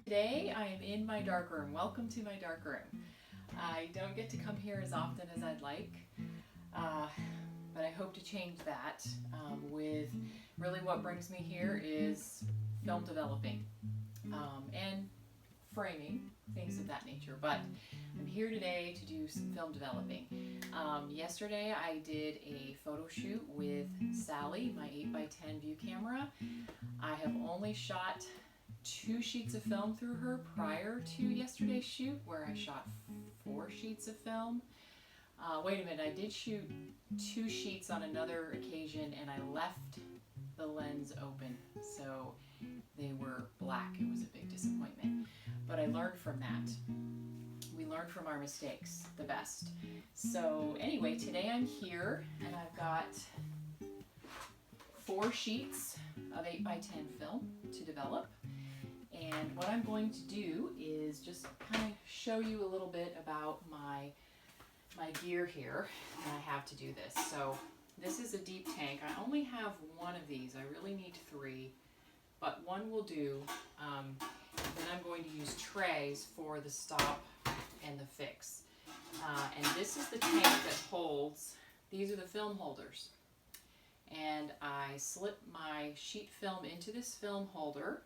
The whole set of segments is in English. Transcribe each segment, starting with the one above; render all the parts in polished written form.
Today I am in my dark room. Welcome to my dark room. I don't get to come here as often as I'd like, but I hope to change that with really what brings me here is film developing and framing, things of that nature. But I'm here today to do some film developing. Yesterday I did a photo shoot with Sally, my 8x10 view camera. I have only shot 2 sheets of film through her prior to yesterday's shoot, where I shot 4 sheets of film. Wait a minute, I did shoot 2 sheets on another occasion and I left the lens open, so they were black. It was a big disappointment, but I learned from that. We learn from our mistakes the best. So anyway, today I'm here and I've got 4 sheets of 8x10 film to develop. And what I'm going to do is just kind of show you a little bit about my gear here that I have to do this. So this is a deep tank. I only have 1 of these. I really need 3, but 1 will do. Then I'm going to use trays for the stop and the fix. And this is the tank that holds, these are the film holders. And I slip my sheet film into this film holder,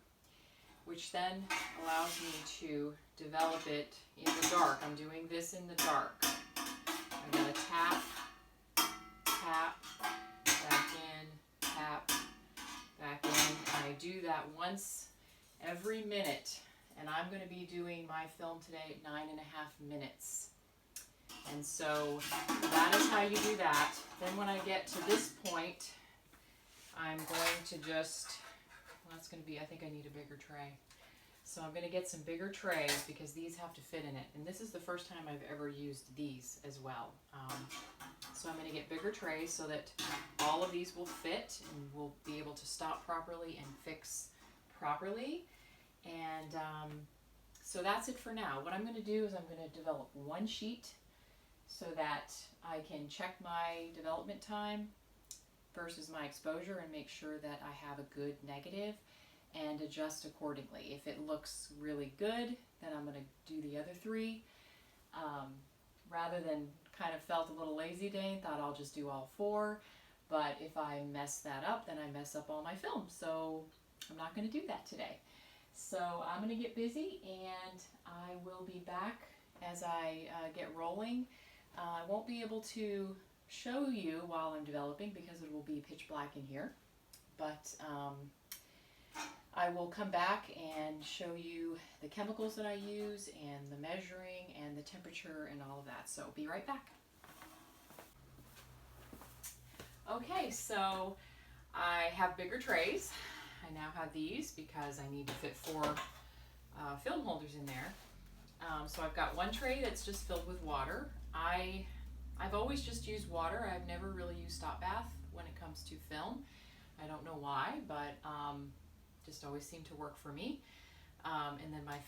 which then allows me to develop it in the dark. I'm doing this in the dark. I'm going to tap, tap, back in, tap, back in. And I do that once every minute. And I'm going to be doing my film today at 9.5 minutes. And so that is how you do that. Then when I get to this point, I'm going to just, well, that's going to be, I think I need a bigger tray. So I'm going to get some bigger trays because these have to fit in it. And this is the first time I've ever used these as well. So I'm going to get bigger trays so that all of these will fit and we'll be able to stop properly and fix properly. And so that's it for now. What I'm going to do is I'm going to develop 1 sheet so that I can check my development time versus my exposure and make sure that I have a good negative and adjust accordingly. If it looks really good, then I'm going to do the other 3. Rather than kind of felt a little lazy day and thought I'll just do all 4. But if I mess that up, then I mess up all my film. So I'm not going to do that today. So I'm going to get busy and I will be back as I get rolling. I won't be able to show you while I'm developing because it will be pitch black in here, but I will come back and show you the chemicals that I use and the measuring and the temperature and all of that. So be right back. Okay, so I have bigger trays. I now have these because I need to fit 4 film holders in there. So I've got 1 tray that's just filled with water. I've always just used water. I've never really used stop bath when it comes to film. I don't know why, but just always seemed to work for me. And then my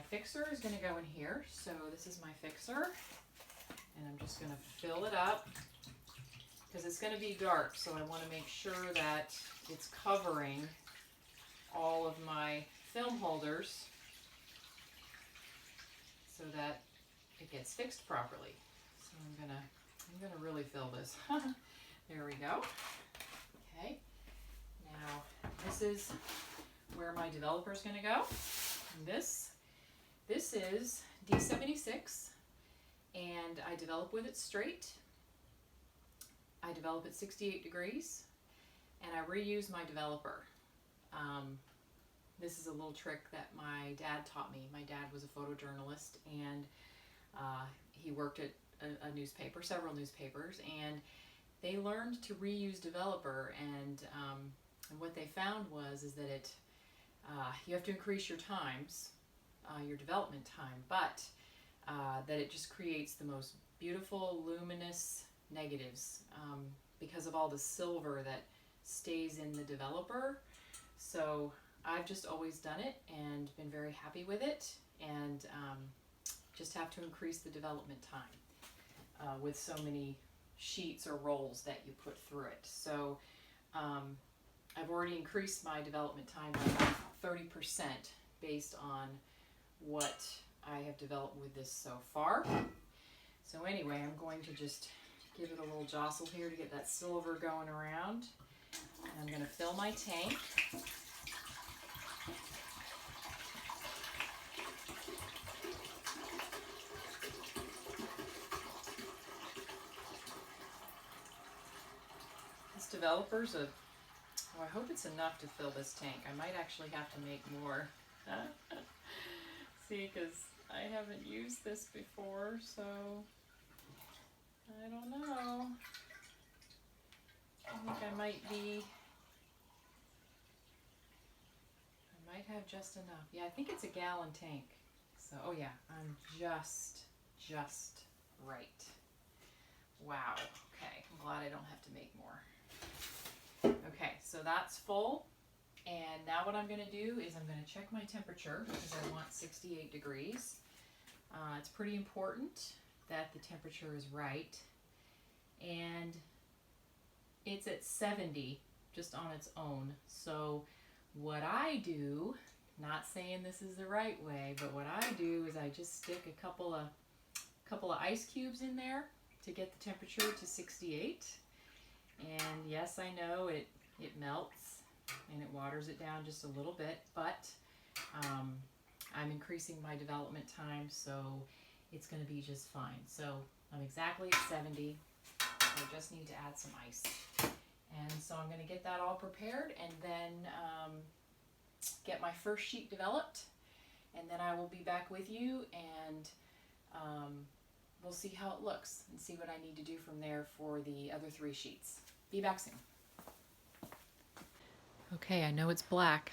fixer is going to go in here. So this is my fixer, and I'm just going to fill it up because it's going to be dark. So I want to make sure that it's covering all of my film holders so that it gets fixed properly. So I'm gonna really fill this. There we go. Okay. Now this is where my developer is going to go. And this is D76, and I develop with it straight. I develop at 68 degrees, and I reuse my developer. This is a little trick that my dad taught me. My dad was a photojournalist, and he worked at a newspaper, several newspapers, and they learned to reuse developer. And what they found is that you have to increase your times, your development time, but that it just creates the most beautiful, luminous negatives because of all the silver that stays in the developer. So I've just always done it and been very happy with it, and just have to increase the development time with so many sheets or rolls that you put through it. So I've already increased my development time by about 30% based on what I have developed with this so far. So anyway, I'm going to just give it a little jostle here to get that silver going around. And I'm going to fill my tank. This developer's a, oh, I hope it's enough to fill this tank. I might actually have to make more. See, because I haven't used this before, so I don't know. I think I might have just enough. Yeah, I think it's a gallon tank. So, oh yeah, I'm just right. Wow. Okay, I'm glad I don't have to make more. Okay, so that's full. And now what I'm going to do is I'm going to check my temperature because I want 68 degrees. It's pretty important that the temperature is right. And it's at 70 just on its own. So what I do, not saying this is the right way, but what I do is I just stick a couple of ice cubes in there to get the temperature to 68. And yes, I know it melts and it waters it down just a little bit, but I'm increasing my development time, so it's going to be just fine. So I'm exactly at 70. I just need to add some ice. And so I'm going to get that all prepared and then get my first sheet developed, and then I will be back with you, and we'll see how it looks and see what I need to do from there for the other 3 sheets. Be back soon. Okay, I know it's black.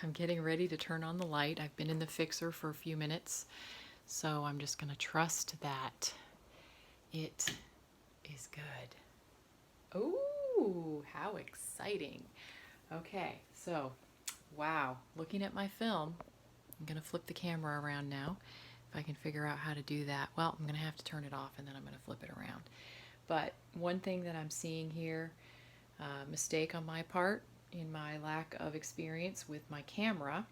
I'm getting ready to turn on the light. I've been in the fixer for a few minutes, so I'm just going to trust that it is good. Ooh, how exciting. Okay, so, wow, looking at my film, I'm going to flip the camera around now. If I can figure out how to do that. Well, I'm going to have to turn it off and then I'm going to flip it around. But one thing that I'm seeing here, mistake on my part in my lack of experience with my camera.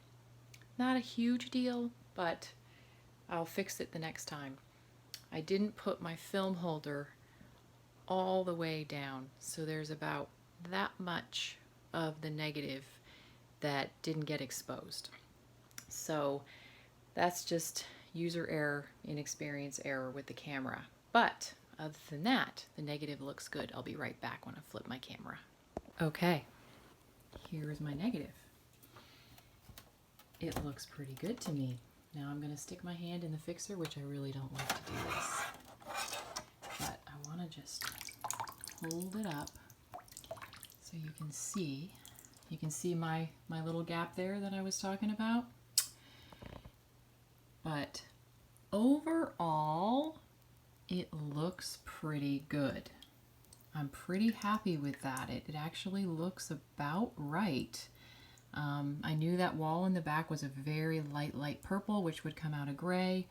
Not a huge deal, but I'll fix it the next time. I didn't put my film holder all the way down, so there's about that much of the negative that didn't get exposed. So that's just user error, inexperience error with the camera. But other than that, the negative looks good. I'll be right back when I flip my camera. Okay, here is my negative. It looks pretty good to me. Now I'm going to stick my hand in the fixer, which I really don't like to do this. But I want to just hold it up so you can see. You can see my little gap there that I was talking about. But overall, it looks pretty good. I'm pretty happy with that. It actually looks about right. I knew that wall in the back was a very light purple, which would come out of gray.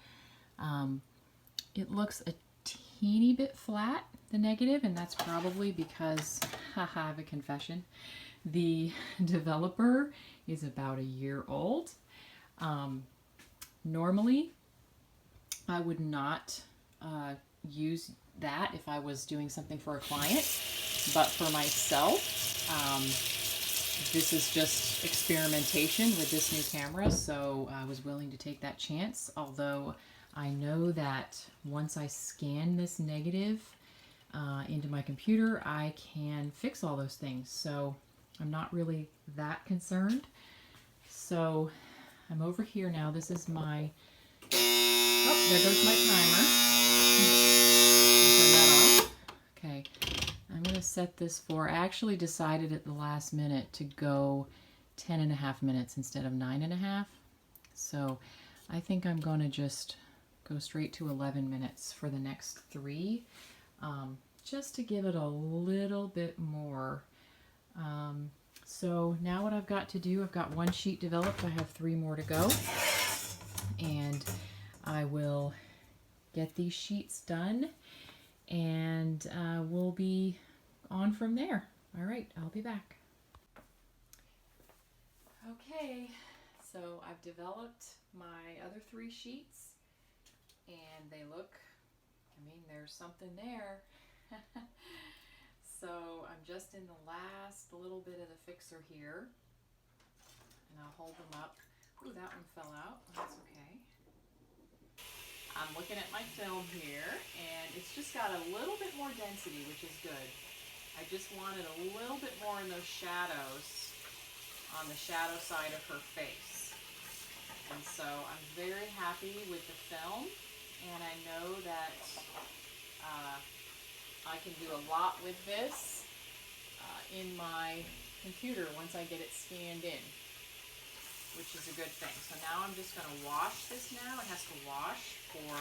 It looks a teeny bit flat, the negative, and that's probably because, haha, I have a confession. The developer is about a year old. Normally, I would not use that if I was doing something for a client, but for myself, this is just experimentation with this new camera, so I was willing to take that chance, although I know that once I scan this negative into my computer, I can fix all those things, so I'm not really that concerned. So I'm over here now. This is my, oh, there goes my timer. Turn that off. Okay, I'm going to set this for, I actually decided at the last minute to go 10.5 minutes instead of 9.5. So I think I'm going to just go straight to 11 minutes for the next 3, just to give it a little bit more. So now what I've got to do, I've got 1 sheet developed, I have 3 more to go, and I will get these sheets done, and we'll be on from there. All right, I'll be back. Okay, So I've developed my other 3 sheets, and they look, I mean, there's something there. So I'm just in the last little bit of the fixer here, and I'll hold them up. Ooh, that one fell out. That's okay. I'm looking at my film here, and it's just got a little bit more density, which is good. I just wanted a little bit more in those shadows on the shadow side of her face. And so I'm very happy with the film, and I know that I can do a lot with this in my computer once I get it scanned in, which is a good thing. So now I'm just going to wash this now. It has to wash for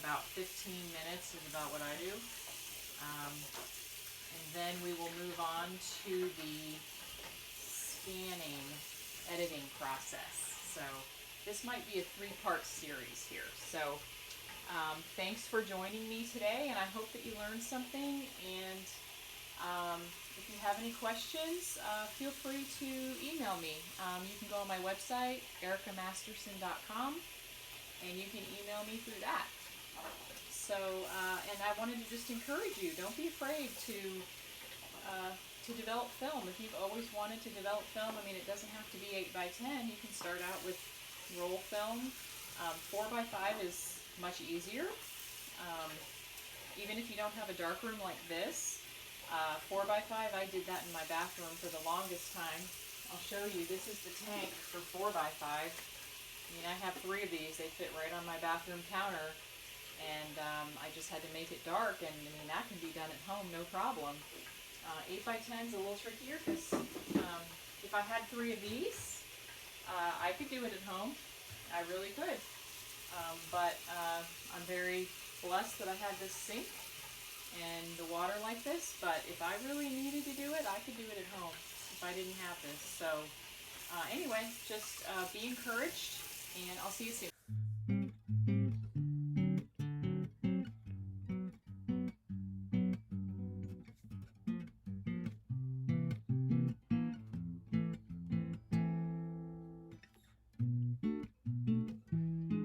about 15 minutes is about what I do. And then we will move on to the scanning, editing process. So this might be a 3-part series here. So thanks for joining me today, and I hope that you learned something. And if you have any questions, feel free to email me. You can go on my website, erikamasterson.com, and you can email me through that. So, and I wanted to just encourage you, don't be afraid to develop film. If you've always wanted to develop film, I mean, it doesn't have to be 8x10. You can start out with roll film. 4x5 is much easier. Even if you don't have a dark room like this, 4x5, I did that in my bathroom for the longest time. I'll show you. This is the tank for 4x5. I mean, I have 3 of these. They fit right on my bathroom counter, and I just had to make it dark, and I mean, that can be done at home, no problem. 8x10 is a little trickier because if I had 3 of these, I could do it at home. I really could. But I'm very blessed that I have this sink and the water like this, but if I really needed to do it, I could do it at home if I didn't have this. So anyway, just be encouraged, and I'll see you soon.